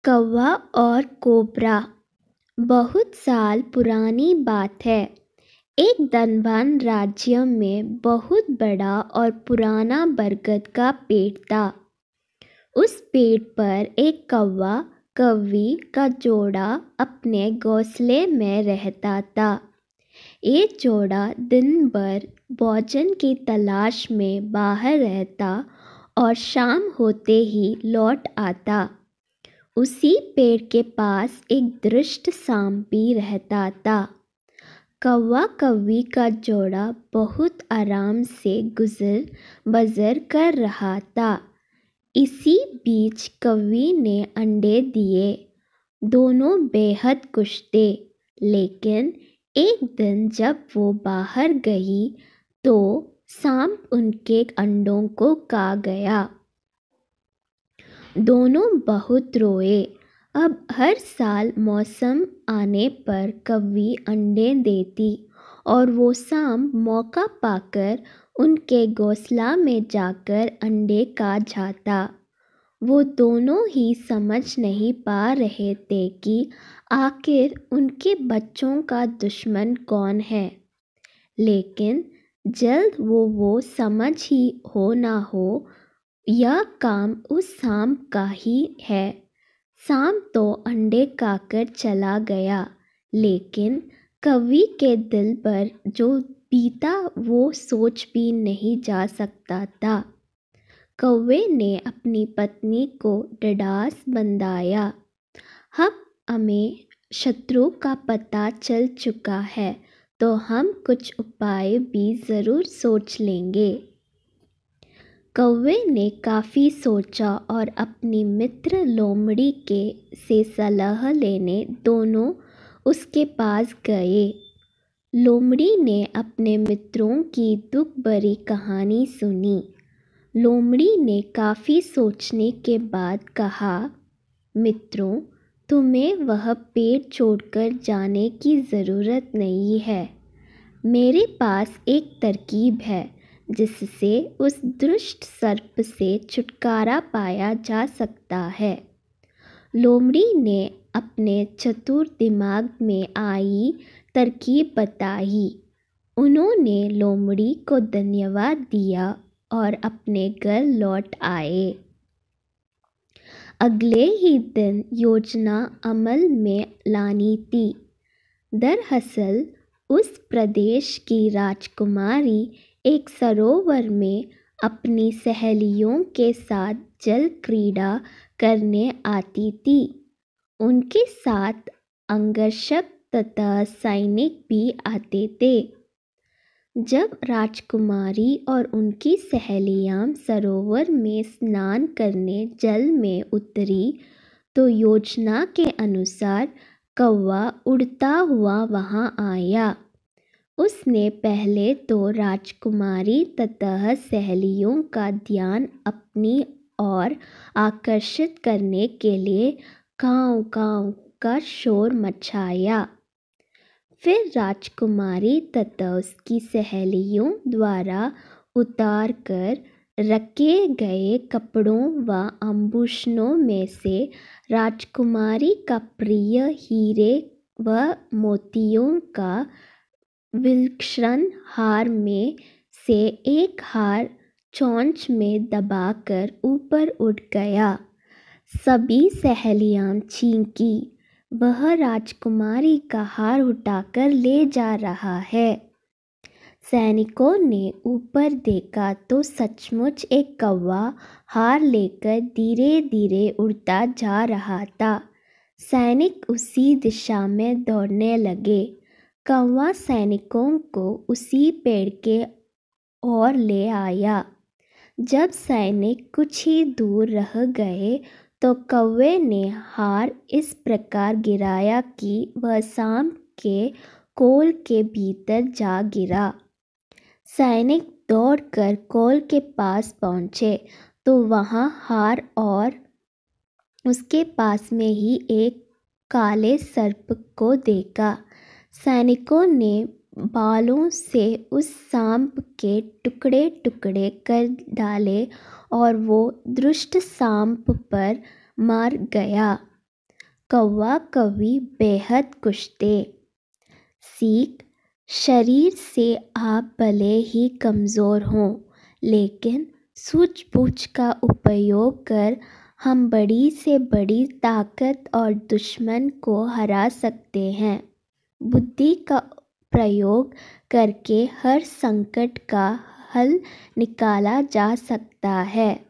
कौवा और कोबरा। बहुत साल पुरानी बात है। एक धनवान राज्य में बहुत बड़ा और पुराना बरगद का पेड़ था। उस पेड़ पर एक कौवा कौवी का जोड़ा अपने घोंसले में रहता था। ये जोड़ा दिन भर भोजन की तलाश में बाहर रहता और शाम होते ही लौट आता। उसी पेड़ के पास एक दुष्ट सांप भी रहता था। कौवा कौवी का जोड़ा बहुत आराम से गुजर बसर कर रहा था। इसी बीच कौवी ने अंडे दिए। दोनों बेहद खुश थे, लेकिन एक दिन जब वो बाहर गई तो सांप उनके अंडों को खा गया। दोनों बहुत रोए। अब हर साल मौसम आने पर कौवी अंडे देती और वो सांप मौका पाकर उनके घोंसला में जाकर अंडे खा जाता। वो दोनों ही समझ नहीं पा रहे थे कि आखिर उनके बच्चों का दुश्मन कौन है। लेकिन जल्द वो समझ ही हो ना हो, यह काम उस सांप का ही है। सांप तो अंडे खाकर चला गया, लेकिन कौवी के दिल पर जो बीता वो सोच भी नहीं जा सकता था। कौवे ने अपनी पत्नी को ढाढ़स बंधाया। अब हमें शत्रु का पता चल चुका है, तो हम कुछ उपाय भी ज़रूर सोच लेंगे। कौवे ने काफ़ी सोचा और अपनी मित्र लोमड़ी से सलाह लेने दोनों उसके पास गए। लोमड़ी ने अपने मित्रों की दुख भरी कहानी सुनी। लोमड़ी ने काफ़ी सोचने के बाद कहा, मित्रों, तुम्हें वह पेड़ छोड़कर जाने की ज़रूरत नहीं है। मेरे पास एक तरकीब है जिससे उस दुष्ट सर्प से छुटकारा पाया जा सकता है। लोमड़ी ने अपने चतुर दिमाग में आई तरकीब बताई। उन्होंने लोमड़ी को धन्यवाद दिया और अपने घर लौट आए। अगले ही दिन योजना अमल में लानी थी। दरअसल उस प्रदेश की राजकुमारी एक सरोवर में अपनी सहेलियों के साथ जल क्रीड़ा करने आती थी। उनके साथ अंगरक्षक तथा सैनिक भी आते थे। जब राजकुमारी और उनकी सहेलियां सरोवर में स्नान करने जल में उतरी तो योजना के अनुसार कौवा उड़ता हुआ वहां आया। उसने पहले तो राजकुमारी तथा सहेलियों का ध्यान अपनी ओर आकर्षित करने के लिए काँव काँव का शोर मचाया। फिर राजकुमारी तथा उसकी सहेलियों द्वारा उतार कर रखे गए कपड़ों व आभूषणों में से राजकुमारी का प्रिय हीरे व मोतियों का विलक्षण हार में से एक हार चोंच में दबाकर ऊपर उठ गया। सभी सहेलियां चींकी, वह राजकुमारी का हार उठाकर ले जा रहा है। सैनिकों ने ऊपर देखा तो सचमुच एक कौवा हार लेकर धीरे धीरे उड़ता जा रहा था। सैनिक उसी दिशा में दौड़ने लगे। कौवा सैनिकों को उसी पेड़ के ओर ले आया। जब सैनिक कुछ ही दूर रह गए तो कौवे ने हार इस प्रकार गिराया कि वह सांप के कोल के भीतर जा गिरा। सैनिक दौड़कर कोल के पास पहुँचे तो वहाँ हार और उसके पास में ही एक काले सर्प को देखा। सैनिकों ने बालों से उस सांप के टुकड़े टुकड़े कर डाले और वो दुष्ट सांप पर मार गया। कौवा कौवी बेहद कुछ थे। सीख, शरीर से आप भले ही कमज़ोर हों, लेकिन सूझबूझ का उपयोग कर हम बड़ी से बड़ी ताकत और दुश्मन को हरा सकते हैं। बुद्धि का प्रयोग करके हर संकट का हल निकाला जा सकता है।